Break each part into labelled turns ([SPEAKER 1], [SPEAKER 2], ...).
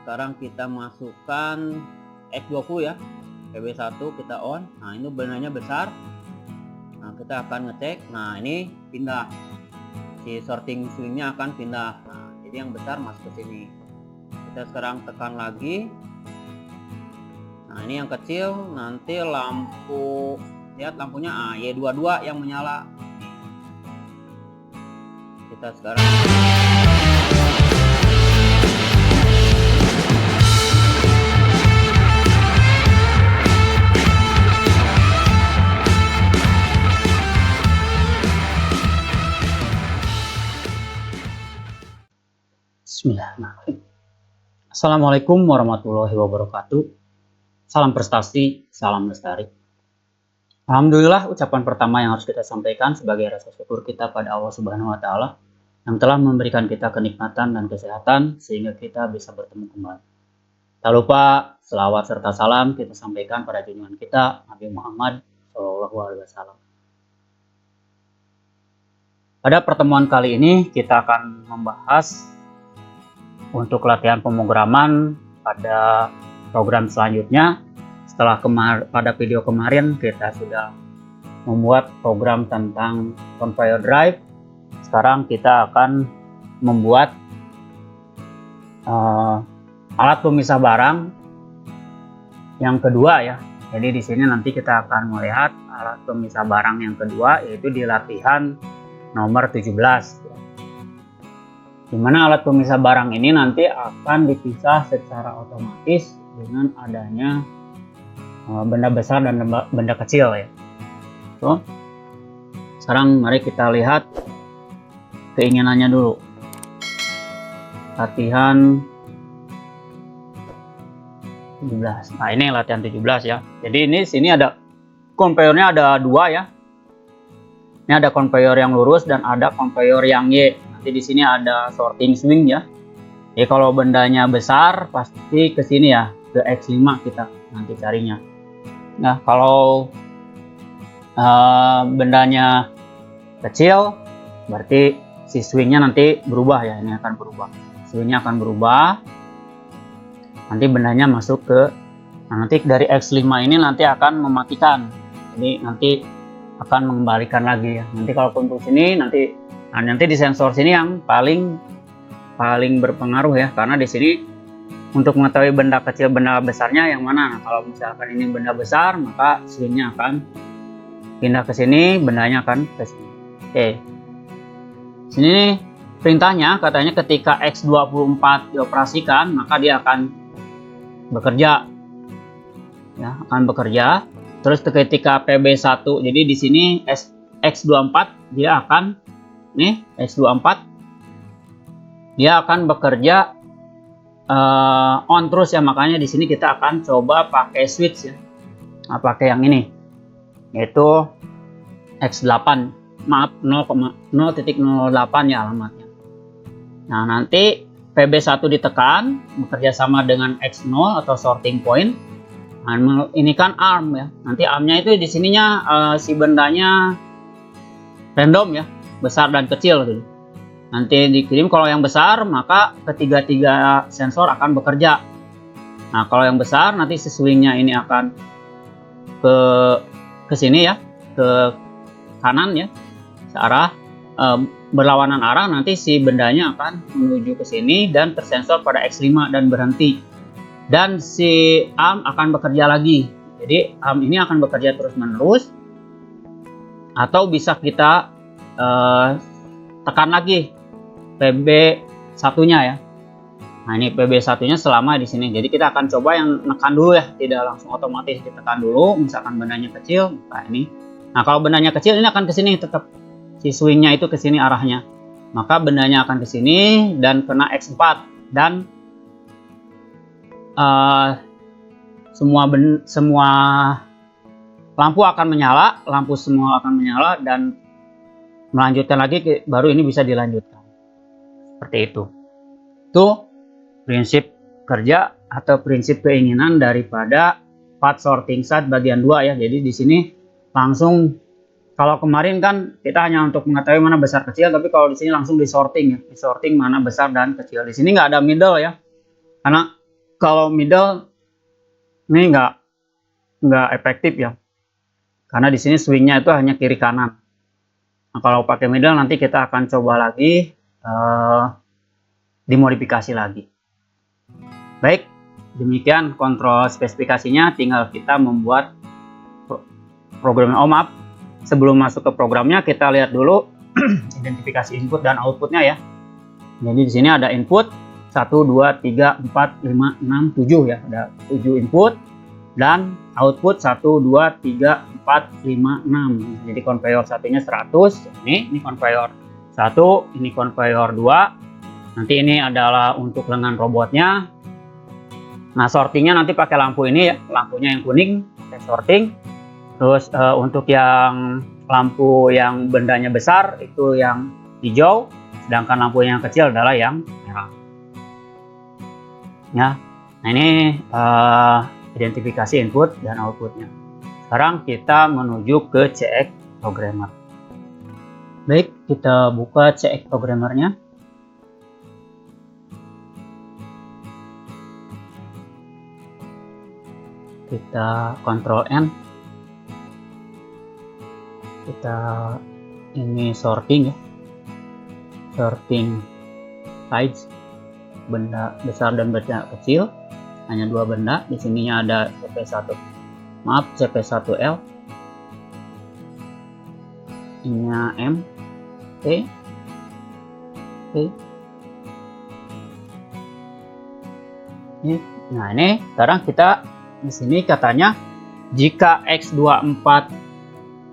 [SPEAKER 1] sekarang kita masukkan X20 ya, PB1 kita on. Nah ini benarnya besar. Nah kita akan ngecek. Nah ini pindah, si sorting swingnya akan pindah. Nah jadi yang besar masuk ke sini. Kita sekarang tekan lagi. Nah ini yang kecil, nanti lampu, lihat lampunya Y22 yang menyala. Kita sekarang
[SPEAKER 2] Bismillahirrahmanirrahim. Assalamualaikum warahmatullahi wabarakatuh. Salam prestasi, salam lestari. Alhamdulillah, ucapan pertama yang harus kita sampaikan sebagai rasa syukur kita pada Allah Subhanahu wa Ta'ala yang telah memberikan kita kenikmatan dan kesehatan sehingga kita bisa bertemu kembali. Tak lupa selawat serta salam kita sampaikan pada junjungan kita Nabi Muhammad SAW. Pada pertemuan kali ini kita akan membahas untuk latihan pemrograman pada program selanjutnya. Setelah pada video kemarin kita sudah membuat program tentang conveyor drive, sekarang kita akan membuat alat pemisah barang yang kedua ya. Jadi di sini nanti kita akan melihat alat pemisah barang yang kedua, yaitu di latihan nomor 17. Di mana alat pemisah barang ini nanti akan dipisah secara otomatis dengan adanya benda besar dan benda kecil ya. So, sekarang mari kita lihat keinginannya dulu. Latihan 17. Nah, ini latihan 17 ya. Jadi ini sini ada konveyornya, ada dua ya. Ini ada konveyor yang lurus dan ada konveyor yang Y. Di sini ada sorting swing ya. Jadi kalau bendanya besar pasti ke sini ya, ke X5 kita nanti carinya. Nah, kalau bendanya kecil berarti si swingnya nanti berubah ya, ini akan berubah. Swingnya akan berubah. Nanti bendanya masuk ke, nah nanti dari X5 ini nanti akan mematikan. Jadi nanti akan mengembalikan lagi ya. Nanti kalau untuk sini nanti di sensor sini yang paling berpengaruh ya, karena di sini untuk mengetahui benda kecil benda besarnya yang mana. Nah, kalau misalkan ini benda besar maka swingnya akan pindah ke sini, bendanya akan ke sini. Oke. Sini nih perintahnya katanya ketika X24 dioperasikan maka dia akan bekerja. Ya, akan bekerja. Terus ketika PB1, jadi di sini X24 dia akan X24 dia akan bekerja on terus ya, makanya di sini kita akan coba pakai switch ya. Nah, pakai yang ini yaitu X8, maaf 0,0.08 ya alamatnya. Nah nanti PB1 ditekan bekerja sama dengan X0 atau sorting point. Nah, ini kan arm ya, nanti armnya itu di sininya si bendanya random ya, besar dan kecil gitu. Nanti dikirim, kalau yang besar maka ketiga-tiga sensor akan bekerja. Nah kalau yang besar nanti si swingnya ini akan ke sini ya, ke kanan ya, searah berlawanan arah. Nanti si bendanya akan menuju ke sini dan tersensor pada X5 dan berhenti. Dan si arm akan bekerja lagi. Jadi arm ini akan bekerja terus menerus, atau bisa kita tekan lagi PB1-nya ya. Nah, ini PB1-nya selama di sini. Jadi kita akan coba yang nekan dulu ya, tidak langsung otomatis ditekan dulu. Misalkan bendanya kecil, maka ini. Nah, kalau bendanya kecil ini akan ke sini tetap. Si swingnya itu ke sini arahnya. Maka bendanya akan ke sini dan kena X4 dan semua lampu akan menyala, semua akan menyala dan melanjutkan lagi, baru ini bisa dilanjutkan. Seperti itu. Itu prinsip kerja atau prinsip keinginan daripada part sorting set bagian 2 ya. Jadi di sini langsung, kalau kemarin kan kita hanya untuk mengetahui mana besar kecil, tapi kalau di sini langsung disorting ya, disorting mana besar dan kecil. Di sini nggak ada middle ya, karena kalau middle ini nggak efektif ya, karena di sini swingnya itu hanya kiri kanan. Nah, kalau pakai middle nanti kita akan coba lagi dimodifikasi lagi. Baik, demikian kontrol spesifikasinya. Tinggal kita membuat programnya. Oh maaf, sebelum masuk ke programnya kita lihat dulu identifikasi input dan outputnya ya. Jadi di sini ada input 1, 2, 3, 4, 5, 6, 7 ya. Ada 7 input dan output 1, 2, 3, 4, 5, 6. Jadi conveyor satunya 100. Ini conveyor 1, ini conveyor 2. Nanti ini adalah untuk lengan robotnya. Nah, sortingnya nanti pakai lampu ini ya. Lampunya yang kuning pakai sorting. Terus untuk yang lampu yang bendanya besar itu yang hijau, sedangkan lampu yang kecil adalah yang merah. Ya, nah ini identifikasi input dan outputnya. Sekarang kita menuju ke CX programmer. Baik, kita buka CX programmernya. Kita Ctrl N. Kita ini sorting ya. Sorting size, benda besar dan benda kecil. Hanya 2 benda. Di sininya ada CP1. Maaf, CP1L. Ini M, T, T. Nah, ini sekarang kita di sini katanya jika X24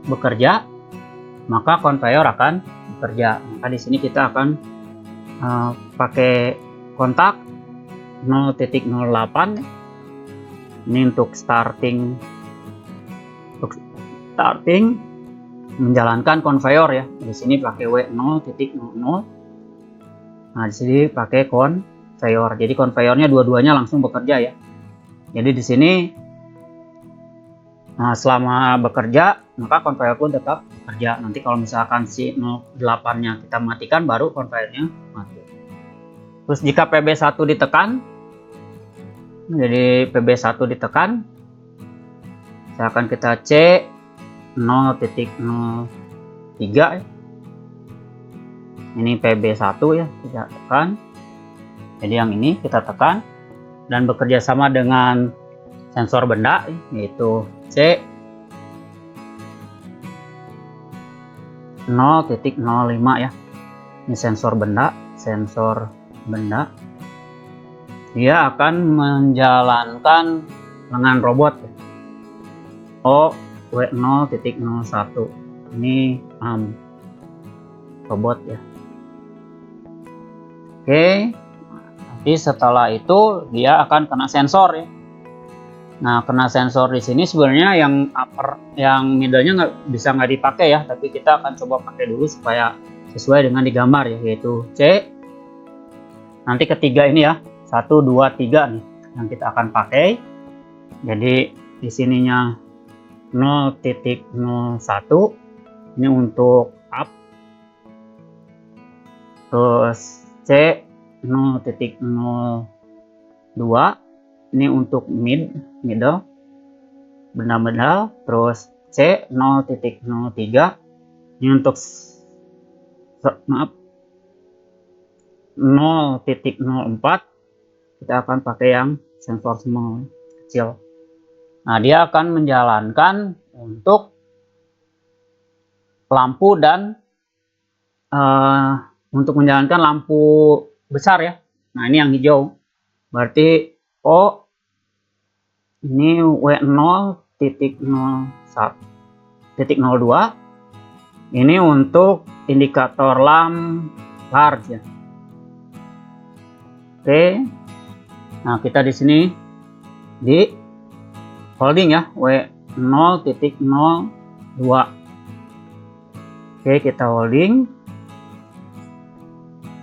[SPEAKER 2] bekerja, maka conveyor akan bekerja. Maka di sini kita akan pakai kontak 0.08. Ini untuk starting menjalankan conveyor ya. Di sini pakai W0.00. Nah, di sini pakai conveyor. Jadi conveyornya dua-duanya langsung bekerja ya. Jadi di sini selama bekerja maka conveyor pun tetap bekerja. Nanti kalau misalkan si 08-nya kita matikan, baru conveyornya mati. Terus jika PB1 ditekan, jadi PB1 ditekan, misalkan kita C 0.03 ya. Ini PB1 ya, kita tekan. Jadi yang ini kita tekan dan bekerja sama dengan sensor benda, yaitu C 0.05 ya. Ini sensor benda. Dia akan menjalankan lengan robot O W0.01. Ini robot ya. Oke. Nanti setelah itu dia akan kena sensor ya. Nah, kena sensor di sini sebenarnya yang upper, yang middle-nya nggak dipakai ya, tapi kita akan coba pakai dulu supaya sesuai dengan digambar ya, yaitu C. Nanti ketiga ini ya, 1, 2, 3 nih yang kita akan pakai. Jadi di sininya 0.01 ini untuk up. Terus C 0.02 ini untuk middle benda-benda. Terus C 0.03 ini untuk 0.04. kita akan pakai yang sensor small kecil. Nah, dia akan menjalankan untuk lampu dan untuk menjalankan lampu besar ya. Nah, ini yang hijau berarti O ini W0.02 ini untuk indikator lamp large ya. Oke. Nah, kita di sini di holding ya W0.02. Oke, kita holding.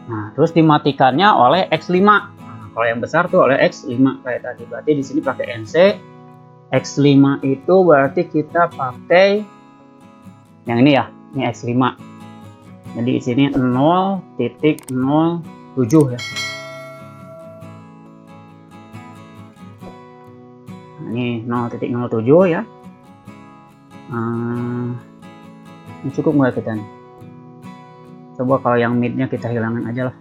[SPEAKER 2] Nah, terus dimatikannya oleh X5. Nah, kalau yang besar tuh oleh X5 kayak tadi. Berarti di sini pakai NC. X5 itu berarti kita pakai yang ini ya, ini X5. Jadi di sini 0.07 ya. Ini 0.07 ya. Ini cukup nggak kita nih? Coba kalau yang midnya kita hilangin aja lah.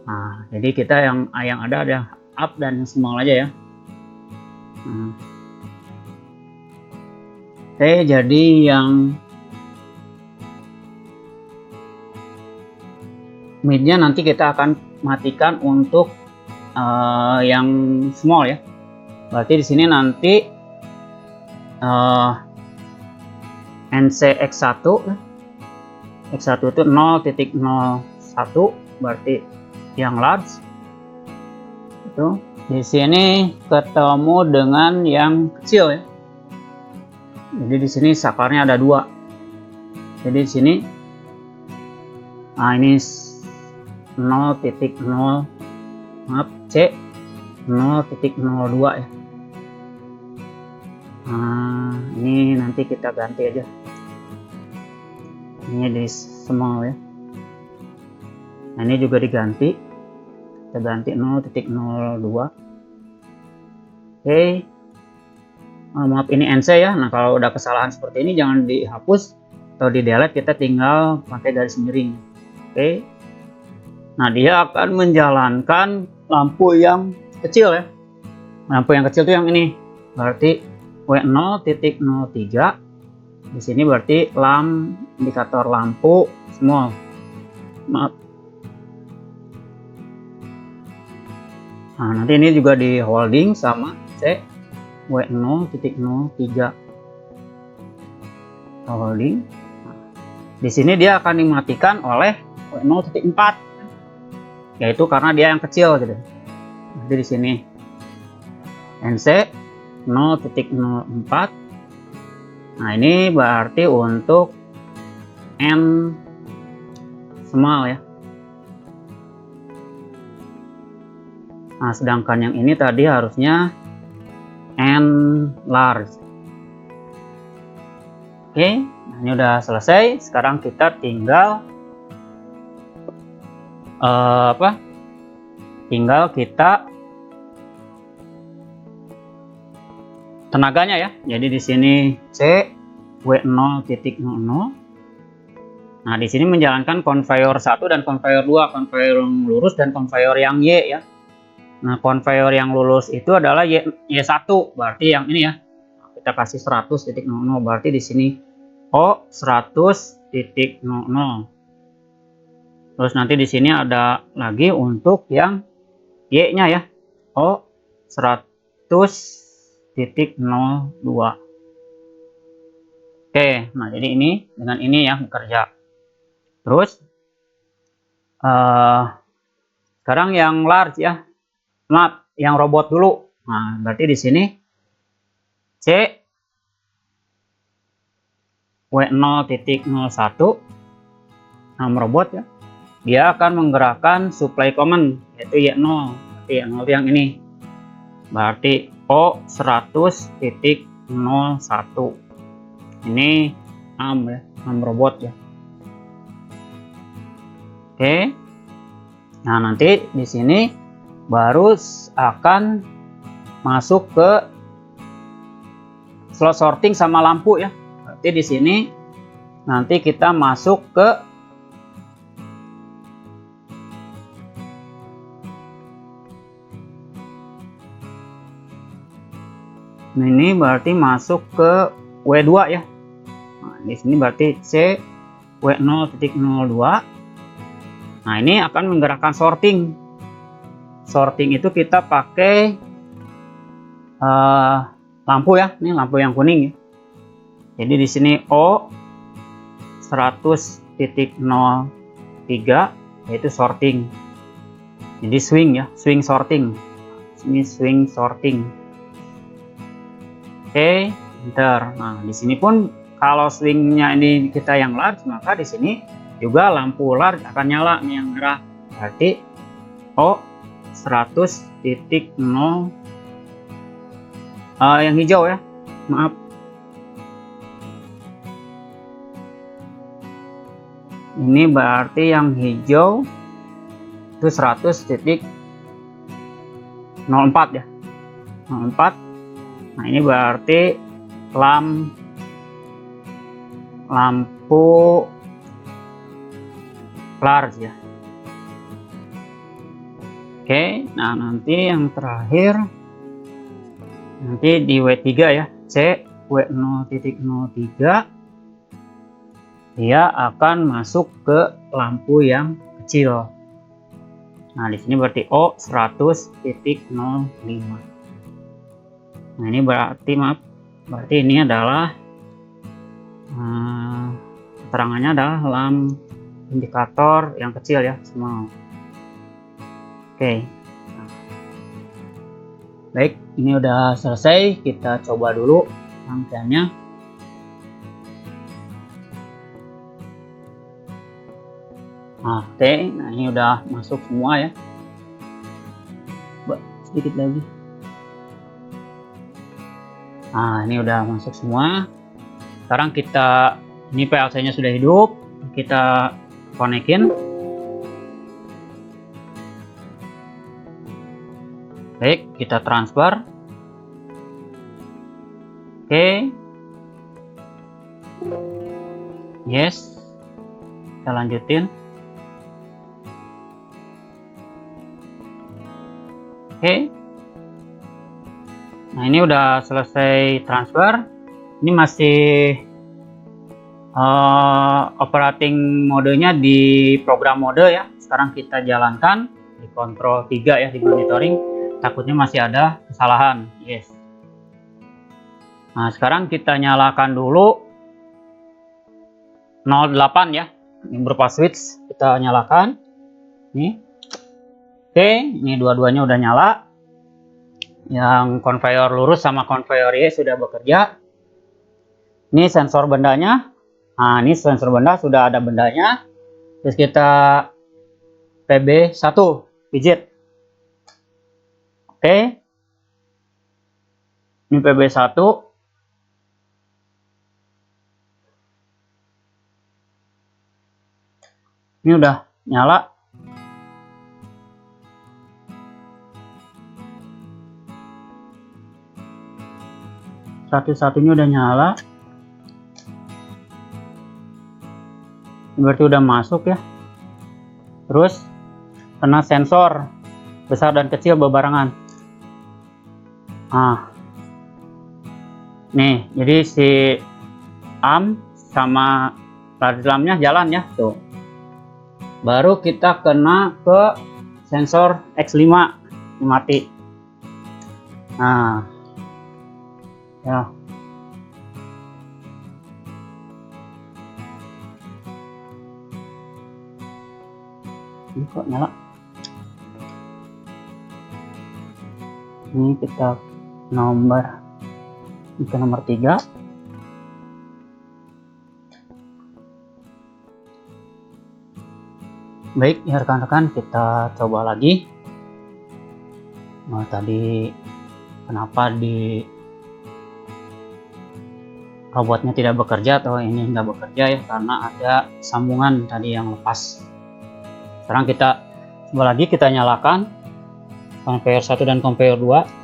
[SPEAKER 2] Nah, jadi kita yang ada up dan small aja ya. Oke, jadi yang midnya nanti kita akan matikan untuk yang small ya. Berarti di sini nanti NCX1 X1 itu 0.01, berarti yang large. Itu di sini ketemu dengan yang kecil ya. Jadi di sini sakarnya ada 2. Jadi di sini ini 0.0 maaf C 0.02 ya. Ini nanti kita ganti aja. Ini di small ya. Nah, ini juga diganti. Kita ganti 0.02. Oke. Maaf ini NC ya. Nah, kalau udah kesalahan seperti ini jangan dihapus atau di delete, kita tinggal pakai garis miring. Oke. Nah, dia akan menjalankan lampu yang kecil ya. Lampu yang kecil itu yang ini. Berarti W0.03. Di sini berarti indikator lampu small. Maaf. Nah, nanti ini juga di holding sama C W0.03 holding. Nah, di sini dia akan dimatikan oleh W0.4, yaitu karena dia yang kecil gitu. Jadi di sini NC 0.04. Nah, ini berarti untuk N small ya. Nah, sedangkan yang ini tadi harusnya N large. Oke, nah ini udah selesai. Sekarang kita tinggal tinggal kita tenaganya ya. Jadi di sini C W0.00. Nah, di sini menjalankan conveyor 1 dan conveyor 2, conveyor yang lurus dan conveyor yang Y ya. Nah, conveyor yang lurus itu adalah Y1, berarti yang ini ya. Kita kasih 100.00, berarti di sini O 100.00. Terus nanti di sini ada lagi untuk yang Y-nya ya. O 100.02. Oke, nah jadi ini dengan ini ya bekerja. Terus sekarang yang large ya. Maaf, yang robot dulu. Nah, berarti di sini C W0.01 robot ya. Dia akan menggerakkan supply command yaitu Y0. Berarti Y0 yang ini. Berarti O 100.01. Ini ARM ya, ARM robot ya. Oke. Nah, nanti di sini baru akan masuk ke slot sorting sama lampu ya. Berarti di sini nanti kita masuk ke ini, berarti masuk ke W2 ya. Nah, di sini berarti C W0.02. Nah, ini akan menggerakkan sorting. Sorting itu kita pakai lampu ya. Ini lampu yang kuning ya. Jadi di sini O 100.03 yaitu sorting. Jadi swing ya, swing sorting. Ini swing sorting. Oke, enter. Nah, di sini pun kalau swingnya ini kita yang large, maka di sini juga lampu large akan nyala nih yang merah. Berarti O 100.0 yang hijau ya. Maaf. Ini berarti yang hijau itu 100.04 ya. 4. Nah, ini berarti lampu large ya. Oke, nah nanti yang terakhir nanti di W3 ya, C W0.03 dia akan masuk ke lampu yang kecil. Nah, di sini berarti O 100.05. Nah, ini berarti ini adalah keterangannya adalah indikator yang kecil ya, small. Oke. Baik, ini udah selesai. Kita coba dulu rangkaiannya. Oke, nah ini udah masuk semua ya. Sedikit lagi. Nah, ini udah masuk semua. Sekarang ini PLC-nya sudah hidup. Kita konekin. Baik, kita transfer. Oke. Yes. Kita lanjutin. Oke. Nah, ini udah selesai transfer. Ini masih operating modenya di program mode ya. Sekarang kita jalankan di kontrol 3 ya, di monitoring. Takutnya masih ada kesalahan. Yes. Nah, sekarang kita nyalakan dulu 08 ya. Ini berupa switch, kita nyalakan. Nih. Oke, ini dua-duanya udah nyala. Yang konveyor lurus sama konveyor Y sudah bekerja. Ini sensor bendanya. Nah, ini sensor benda sudah ada bendanya. Terus kita PB1 pijit. Oke. Ini PB1. Ini udah nyala. Satu-satunya udah nyala. Berarti udah masuk ya. Terus kena sensor besar dan kecil berbarengan. Nah, nih, jadi si AM sama lamnya jalan ya, tuh. Baru kita kena ke sensor X5, ini mati. Nah, ya. Ini kok nyala? Ini kita nomor 3. Baik ya rekan-rekan, kita coba lagi. Nah, tadi kenapa di robotnya tidak bekerja atau ini nggak bekerja ya, karena ada sambungan tadi yang lepas. Sekarang kita coba lagi, kita nyalakan konveyor 1 dan konveyor 2.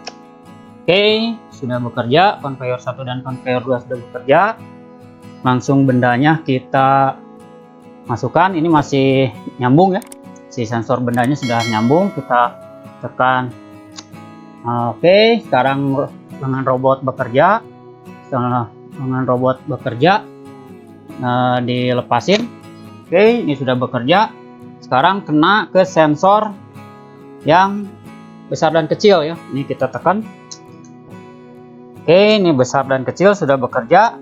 [SPEAKER 2] Oke, sudah bekerja. Konveyor 1 dan konveyor 2 sudah bekerja. Langsung bendanya kita masukkan. Ini masih nyambung ya. Si sensor bendanya sudah nyambung. Kita tekan. Oke, sekarang dengan robot bekerja. Dengan robot bekerja, dilepasin. Oke, ini sudah bekerja. Sekarang kena ke sensor yang besar dan kecil ya. Ini kita tekan. Oke, ini besar dan kecil sudah bekerja.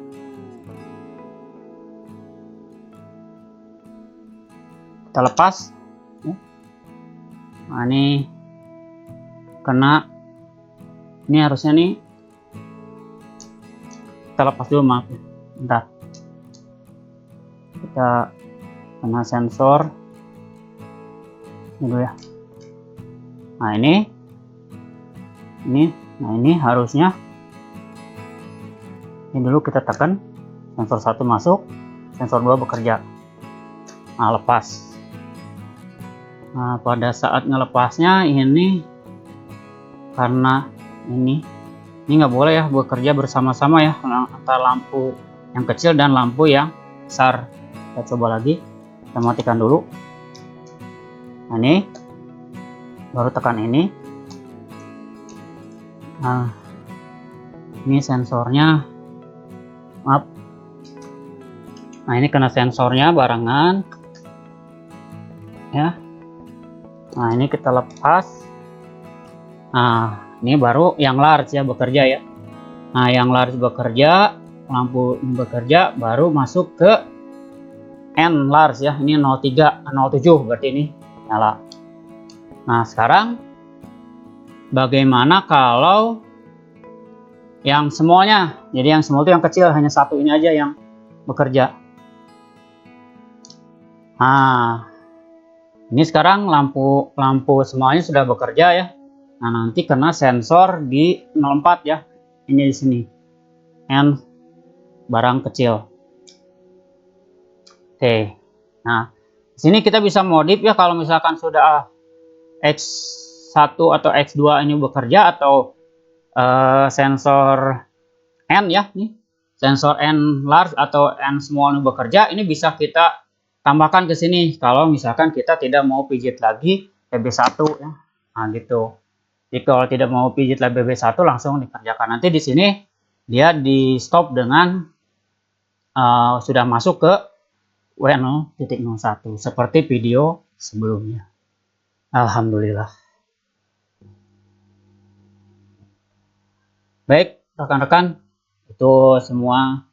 [SPEAKER 2] Kita lepas. Nah, ini kena. Ini harusnya nih. Kita lepas dulu, maaf ya. Bentar. Kita kena sensor. Ini dulu ya. Nah, ini. Nah, ini harusnya. Ini dulu kita tekan, sensor 1 masuk, sensor 2 bekerja. Nah, lepas. Nah, pada saat ngelepasnya ini karena ini Ini nggak boleh ya bekerja bersama-sama ya, antara lampu yang kecil dan lampu yang besar. Kita coba lagi, kita matikan dulu. Nah, ini baru tekan ini. Nah, ini sensornya, maaf. Nah, ini kena sensornya barengan ya. Nah, ini kita lepas. Nah, ini baru yang large ya bekerja ya. Nah, yang large bekerja, lampu ini bekerja, baru masuk ke N large ya. Ini 03, 07 berarti ini nyala. Nah, sekarang bagaimana kalau yang semuanya? Jadi yang semua itu yang kecil, hanya satu ini aja yang bekerja. Nah, ini sekarang lampu semuanya sudah bekerja ya. Nah, nanti kena sensor di 04 ya. Ini di sini. N barang kecil. Oke. Nah, di sini kita bisa modif ya kalau misalkan sudah X1 atau X2 ini bekerja, atau sensor N ya, nih. Sensor N large atau N small ini bekerja, ini bisa kita tambahkan ke sini kalau misalkan kita tidak mau pijit lagi BB1 ya. Nah, gitu. Jadi kalau tidak mau pijit lagi BB1 langsung dikerjakan. Nanti di sini dia di stop dengan sudah masuk ke W0.01 seperti video sebelumnya. Alhamdulillah. Baik, rekan-rekan, itu semua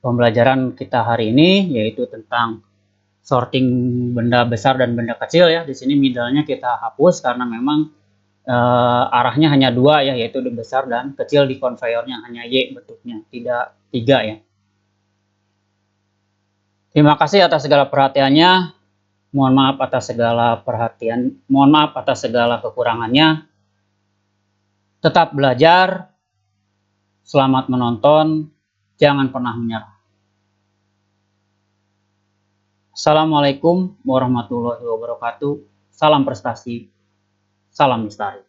[SPEAKER 2] pembelajaran kita hari ini, yaitu tentang sorting benda besar dan benda kecil ya. Di sini middle-nya kita hapus karena memang arahnya hanya dua ya, yaitu di besar dan kecil. Di conveyornya hanya Y bentuknya, tidak 3 ya. Terima kasih atas segala perhatiannya. Mohon maaf atas segala kekurangannya. Tetap belajar. Selamat menonton. Jangan pernah menyerah. Assalamualaikum warahmatullahi wabarakatuh. Salam prestasi. Salam lestari.